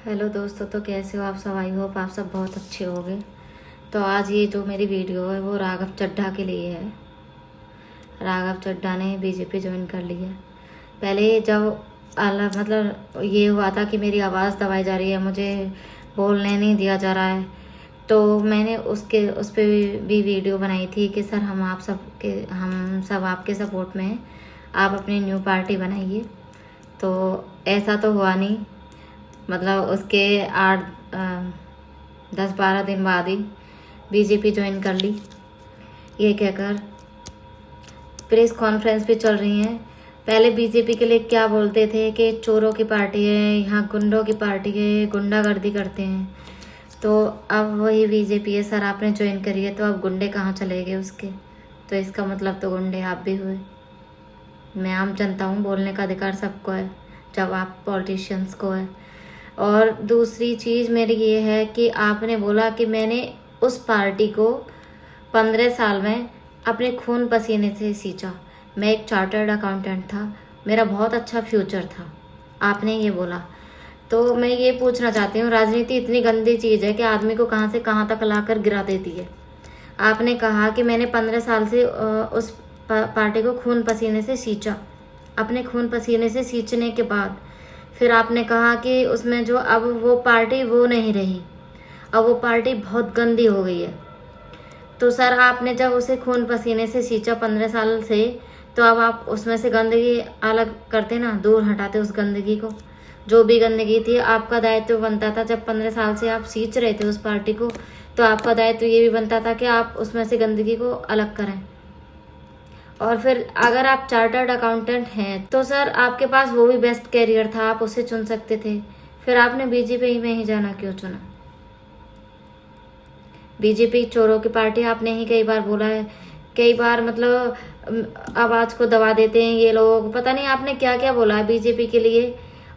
Hello दोस्तों, तो कैसे हो आप सब। आई होप आप सब बहुत अच्छे होंगे। तो आज ये जो मेरी वीडियो है वो राघव चड्ढा के लिए है। राघव चड्ढा ने बीजेपी ज्वाइन कर ली है। पहले जब मतलब ये हुआ था कि मेरी आवाज़ दबाई जा रही है, मुझे बोलने नहीं दिया जा रहा है, तो मैंने उस पर भी वीडियो बनाई थी कि सर हम सब आपके सपोर्ट में हैं, आप अपनी न्यू पार्टी बनाइए। तो ऐसा तो हुआ नहीं। मतलब उसके 10-12 दिन बाद ही बीजेपी ज्वाइन कर ली। ये कहकर प्रेस कॉन्फ्रेंस भी चल रही हैं। पहले बीजेपी के लिए क्या बोलते थे कि चोरों की पार्टी है, यहाँ गुंडों की पार्टी है, गुंडागर्दी करते हैं। तो अब वही बीजेपी है। सर आपने ज्वाइन करी है तो अब गुंडे कहाँ चले गए उसके। तो इसका मतलब तो गुंडे आप भी हुए। मैं आम जनता हूँ, बोलने का अधिकार सबको है, जब आप पॉलिटिशियंस को है। और दूसरी चीज़ मेरी ये है कि आपने बोला कि मैंने उस पार्टी को 15 साल में अपने खून पसीने से सींचा। मैं एक चार्टर्ड अकाउंटेंट था, मेरा बहुत अच्छा फ्यूचर था, आपने ये बोला। तो मैं ये पूछना चाहती हूँ, राजनीति इतनी गंदी चीज़ है कि आदमी को कहाँ से कहाँ तक लाकर गिरा देती है। आपने कहा कि मैंने 15 साल से उस पार्टी को खून पसीने से सींचा। अपने खून पसीने से सींचने के बाद फिर आपने कहा कि उसमें जो अब वो पार्टी वो नहीं रही, अब वो पार्टी बहुत गंदी हो गई है। तो सर आपने जब उसे खून पसीने से सींचा 15 साल से, तो अब आप उसमें से गंदगी अलग करते ना, दूर हटाते उस गंदगी को। जो भी गंदगी थी आपका दायित्व बनता था, जब 15 साल से आप सींच रहे थे उस पार्टी को, तो आपका दायित्व ये भी बनता था कि आप उसमें से गंदगी को अलग करें। और फिर अगर आप चार्टर्ड अकाउंटेंट हैं तो सर आपके पास वो भी बेस्ट कैरियर था, आप उसे चुन सकते थे। फिर आपने बीजेपी में ही जाना क्यों चुना। बीजेपी चोरों की पार्टी आपने ही कई बार बोला है। कई बार मतलब आवाज को दबा देते हैं ये लोग, पता नहीं आपने क्या क्या बोला है बीजेपी के लिए,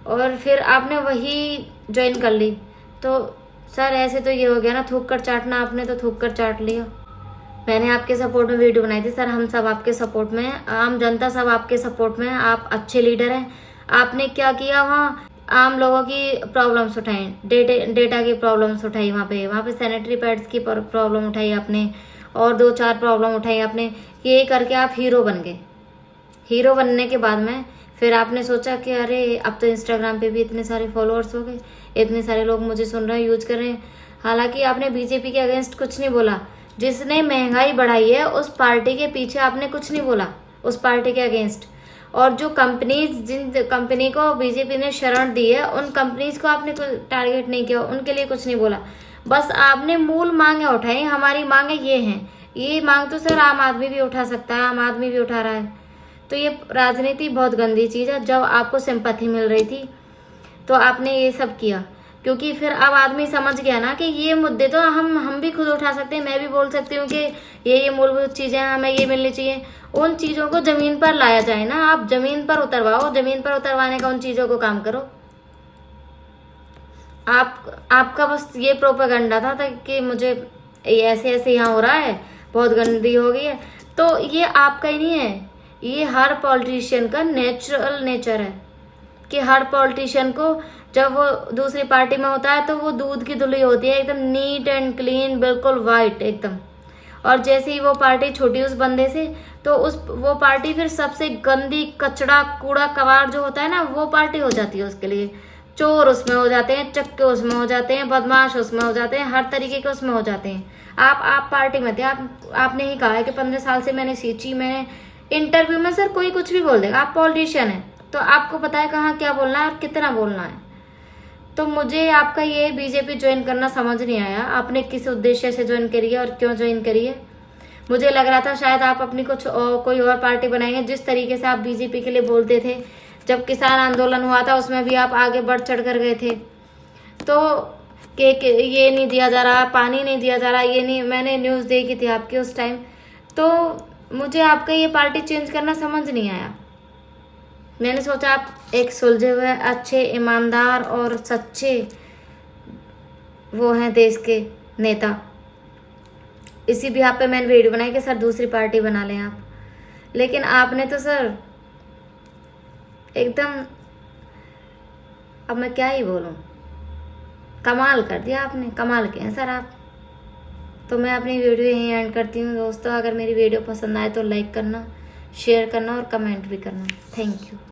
और फिर आपने वही ज्वाइन कर ली। तो सर ऐसे तो ये हो गया ना, थूक कर चाटना, आपने तो थूक कर चाट लिया। मैंने आपके सपोर्ट में वीडियो बनाई थी। सर हम सब आपके सपोर्ट में हैं, आम जनता सब आपके सपोर्ट में है, आप अच्छे लीडर हैं। आपने क्या किया, वहाँ आम लोगों की प्रॉब्लम्स उठाई, डेटा की प्रॉब्लम्स उठाई, वहाँ पे सैनिटरी पैड्स की प्रॉब्लम उठाई आपने, और 2-4 प्रॉब्लम उठाई आपने। ये करके आप हीरो बन गए। हीरो बनने के बाद में फिर आपने सोचा कि अरे अब तो इंस्टाग्राम पे भी इतने सारे फॉलोअर्स हो गए, इतने सारे लोग मुझे सुन रहे हैं, यूज कर रहे हैं। हालांकि आपने बीजेपी के अगेंस्ट कुछ नहीं बोला। जिसने महंगाई बढ़ाई है उस पार्टी के पीछे आपने कुछ नहीं बोला, उस पार्टी के अगेंस्ट। और जो कंपनीज, जिन कंपनी को बीजेपी ने शरण दी है, उन कंपनीज को आपने टारगेट नहीं किया, उनके लिए कुछ नहीं बोला। बस आपने मूल मांगे उठाई, हमारी मांगे ये हैं। ये मांग तो सर आम आदमी भी उठा सकता है, आम आदमी भी उठा रहा है। तो ये राजनीति बहुत गंदी चीज है। जब आपको सिंपैथी मिल रही थी तो आपने ये सब किया, क्योंकि फिर अब आदमी समझ गया ना कि ये मुद्दे तो हम भी खुद उठा सकते हैं। मैं भी बोल सकती हूँ कि ये मूलभूत चीजें हमें ये मिलनी चाहिए। उन चीजों को जमीन पर लाया जाए ना, आप जमीन पर उतरवाओ, जमीन पर उतरवाने का उन चीजों को काम करो। आपका बस ये प्रोपेगेंडा था कि मुझे ऐसे ऐसे यहाँ हो रहा है, बहुत गंदी हो गई है। तो ये आपका ही नहीं है, ये हर पॉलिटिशियन का नेचुरल नेचर है कि हर पॉलिटिशियन को जब वो दूसरी पार्टी में होता है तो वो दूध की धुली होती है, एकदम नीट एंड क्लीन, बिल्कुल वाइट एकदम। और जैसे ही वो पार्टी छूटी उस बंदे से, तो वो पार्टी फिर सबसे गंदी, कचड़ा, कूड़ा कबाड़ जो होता है ना, वो पार्टी हो जाती है उसके लिए। चोर उसमें हो जाते हैं, चक्के उसमें हो जाते हैं, बदमाश उसमें हो जाते हैं, हर तरीके के उसमें हो जाते हैं। आप पार्टी में थे, आपने ही कहा है कि 15 साल से मैंने सींची। मैंने इंटरव्यू में सर कोई कुछ भी बोल देगा, आप पॉलिटिशियन है तो आपको पता है कहाँ क्या बोलना है और कितना बोलना है। तो मुझे आपका ये बीजेपी ज्वाइन करना समझ नहीं आया, आपने किस उद्देश्य से ज्वाइन करी है और क्यों ज्वाइन करी है। मुझे लग रहा था शायद आप अपनी कोई और पार्टी बनाएंगे। जिस तरीके से आप बीजेपी के लिए बोलते थे, जब किसान आंदोलन हुआ था उसमें भी आप आगे बढ़ चढ़ कर गए थे। तो ये नहीं दिया जा रहा, पानी नहीं दिया जा रहा, ये नहीं, मैंने न्यूज़ देखी थी आपकी उस टाइम। तो मुझे आपका ये पार्टी चेंज करना समझ नहीं आया। मैंने सोचा आप एक सुलझे हुए, अच्छे, ईमानदार और सच्चे वो हैं देश के नेता। इसी भी आप पे मैंने वीडियो बनाई कि सर दूसरी पार्टी बना लें आप। लेकिन आपने तो सर एकदम, अब मैं क्या ही बोलूं। कमाल कर दिया आपने, कमाल के हैं सर आप। तो मैं अपनी वीडियो यहीं एंड करती हूँ दोस्तों। अगर मेरी वीडियो पसंद आए तो लाइक करना, शेयर करना और कमेंट भी करना। Thank you.